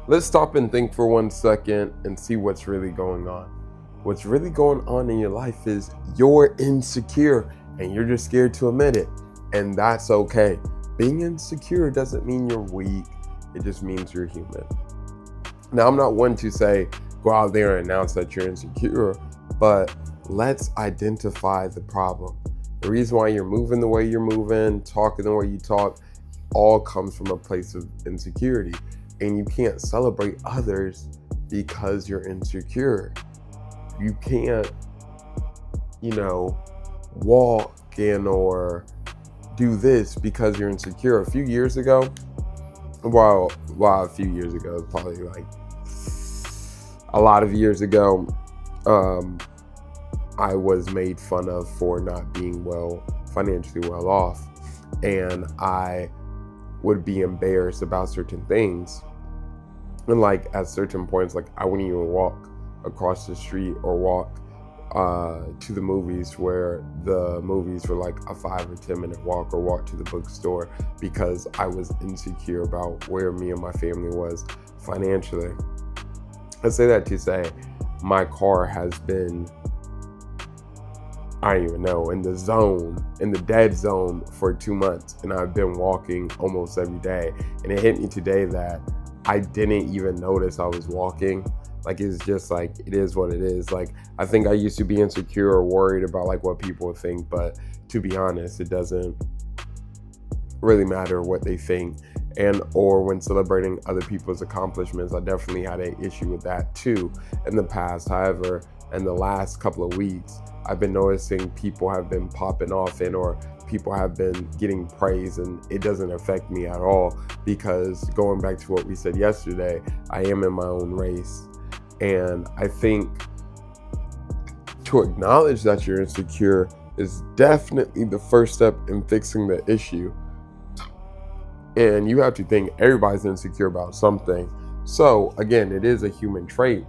let's stop and think for 1 second and see what's really going on. What's really going on in your life is you're insecure and you're just scared to admit it. And that's okay. Being insecure doesn't mean you're weak. It just means you're human. Now, I'm not one to say, go out there and announce that you're insecure, but let's identify the problem. The reason why you're moving the way you're moving, talking the way you talk, all comes from a place of insecurity. And you can't celebrate others because you're insecure. You can't, walk in or do this because you're insecure. A few years ago, a few years ago, probably like a lot of years ago, I was made fun of for not being financially well off. And I would be embarrassed about certain things. And like at certain points, like I wouldn't even walk across the street or walk to the movies where the movies were like a 5 or 10 minute walk, or walk to the bookstore because I was insecure about where me and my family was financially. I say that to say my car has been, I don't even know, in the dead zone for 2 months, and I've been walking almost every day. And it hit me today that I didn't even notice I was walking. Like, it's just like, it is what it is. Like, I think I used to be insecure or worried about like what people would think, but to be honest, it doesn't really matter what they think. And or when celebrating other people's accomplishments, I definitely had an issue with that too in the past. However, in the last couple of weeks, I've been noticing people have been popping off or people have been getting praise, and it doesn't affect me at all, because going back to what we said yesterday, I am in my own race. And I think to acknowledge that you're insecure is definitely the first step in fixing the issue. And you have to think everybody's insecure about something. So again, it is a human trait.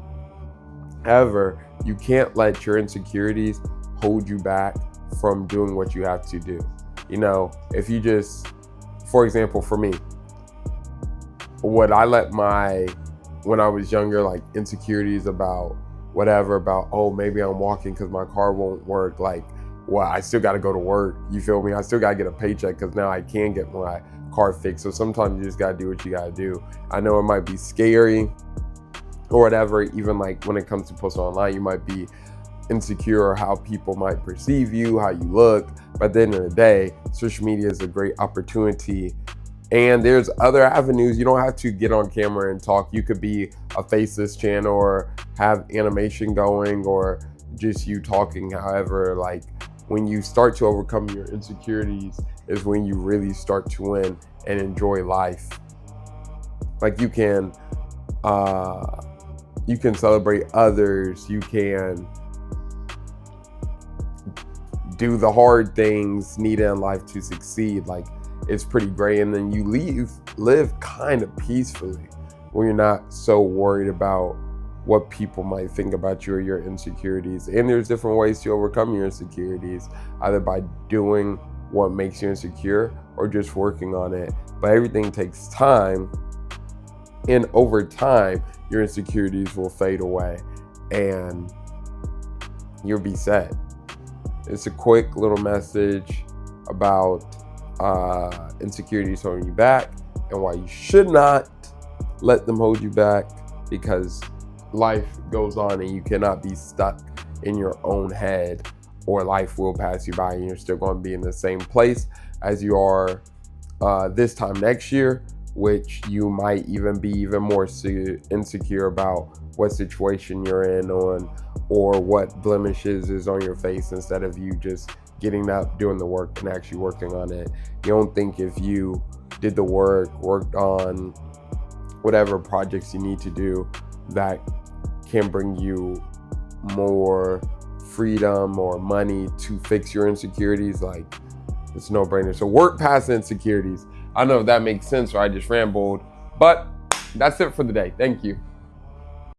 However, you can't let your insecurities hold you back from doing what you have to do. If you just, for example, for me, what I let when I was younger, like insecurities about whatever, about, oh, maybe I'm walking because my car won't work. Like, well, I still got to go to work. You feel me? I still got to get a paycheck because now I can get my car fixed. So sometimes you just got to do what you got to do. I know it might be scary or whatever. Even like when it comes to posting online, you might be insecure or how people might perceive you, how you look. But at the end of the day, social media is a great opportunity. And there's other avenues. You don't have to get on camera and talk. You could be a faceless channel or have animation going or just you talking. However, like when you start to overcome your insecurities is when you really start to win and enjoy life. Like you can celebrate others. You can do the hard things needed in life to succeed. Like, it's pretty great. And then you live kind of peacefully when you're not so worried about what people might think about you or your insecurities. And there's different ways to overcome your insecurities, either by doing what makes you insecure or just working on it. But everything takes time. And over time, your insecurities will fade away and you'll be set. It's a quick little message about insecurities holding you back and why you should not let them hold you back, because life goes on and you cannot be stuck in your own head, or life will pass you by and you're still going to be in the same place as you are this time next year, which you might even be even more insecure about what situation you're in or what blemishes is on your face, instead of you just getting up, doing the work, and actually working on it. You don't think if you did the worked on whatever projects you need to do that can bring you more freedom or money to fix your insecurities, like, it's a no-brainer. So work past insecurities. I don't know if that makes sense or I just rambled, but that's it for the day. Thank you.